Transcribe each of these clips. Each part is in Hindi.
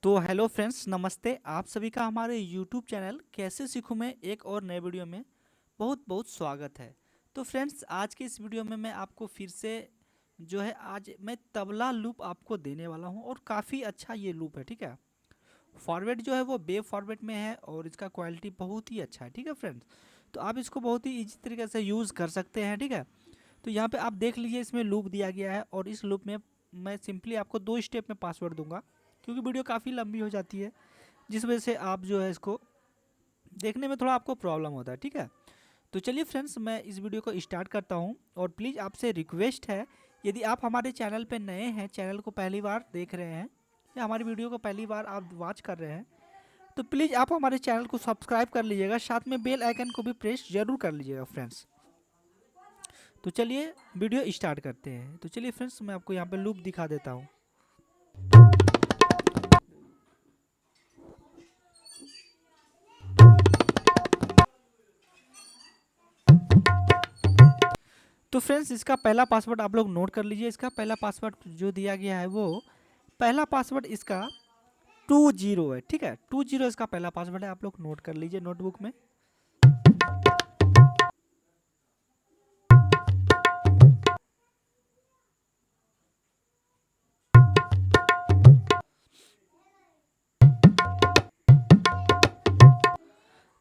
तो हेलो फ्रेंड्स, नमस्ते। आप सभी का हमारे यूट्यूब चैनल कैसे सीखूं में एक और नए वीडियो में बहुत बहुत स्वागत है। तो फ्रेंड्स, आज के इस वीडियो में मैं आपको फिर से जो है आज मैं तबला लूप आपको देने वाला हूं और काफ़ी अच्छा ये लूप है। ठीक है, फॉर्मेट जो है वो वेव फॉर्मेट में है और इसका क्वालिटी बहुत ही अच्छा है। ठीक है फ्रेंड्स, तो आप इसको बहुत ही ईजी तरीके से यूज़ कर सकते हैं। ठीक है, तो यहाँ पे आप देख लीजिए, इसमें लूप दिया गया है और इस लूप में मैं सिंपली आपको 2 स्टेप में पासवर्ड दूंगा, क्योंकि वीडियो काफ़ी लंबी हो जाती है, जिस वजह से आप जो है इसको देखने में थोड़ा आपको प्रॉब्लम होता है। ठीक है, तो चलिए फ्रेंड्स, मैं इस वीडियो को स्टार्ट करता हूँ। और प्लीज़ आपसे रिक्वेस्ट है, यदि आप हमारे चैनल पर नए हैं, चैनल को पहली बार देख रहे हैं या हमारी वीडियो को पहली बार आप वॉच कर रहे हैं, तो प्लीज़ आप हमारे चैनल को सब्सक्राइब कर लीजिएगा, साथ में बेल आइकन को भी प्रेस जरूर कर लीजिएगा फ्रेंड्स। तो चलिए वीडियो स्टार्ट करते हैं। तो चलिए फ्रेंड्स, मैं आपको यहाँ पे लूप दिखा देता हूँ। तो फ्रेंड्स, इसका पहला पासवर्ड आप लोग नोट कर लीजिए। इसका पहला पासवर्ड जो दिया गया है वो पहला पासवर्ड इसका 20 है। ठीक है, 20 इसका पहला पासवर्ड है, आप लोग नोट कर लीजिए नोटबुक में।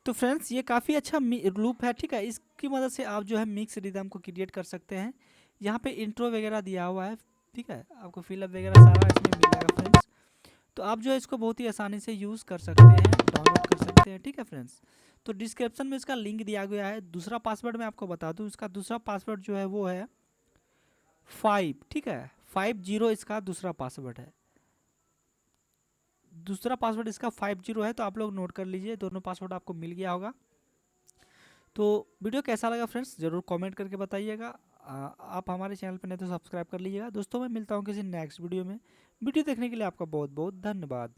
तो फ्रेंड्स, ये काफ़ी अच्छा लूप है। ठीक है, इसकी मदद से आप जो है मिक्स रिदम को क्रिएट कर सकते हैं। यहाँ पे इंट्रो वगैरह दिया हुआ है। ठीक है, आपको फिलअप वगैरह सारा इसमें मिल जाएगा फ्रेंड्स। तो आप जो है इसको बहुत ही आसानी से यूज़ कर सकते हैं, डाउनलोड कर सकते हैं। ठीक है फ्रेंड्स, तो डिस्क्रिप्शन में इसका लिंक दिया गया है। दूसरा पासवर्ड मैं आपको बता दूं, इसका दूसरा पासवर्ड जो है वो है 5। ठीक है, 50 इसका दूसरा पासवर्ड है। दूसरा पासवर्ड इसका 50 है, तो आप लोग नोट कर लीजिए, दोनों पासवर्ड आपको मिल गया होगा। तो वीडियो कैसा लगा फ्रेंड्स, ज़रूर कमेंट करके बताइएगा। आप हमारे चैनल पर नहीं तो सब्सक्राइब कर लीजिएगा। दोस्तों, मैं मिलता हूँ किसी नेक्स्ट वीडियो में। वीडियो देखने के लिए आपका बहुत बहुत धन्यवाद।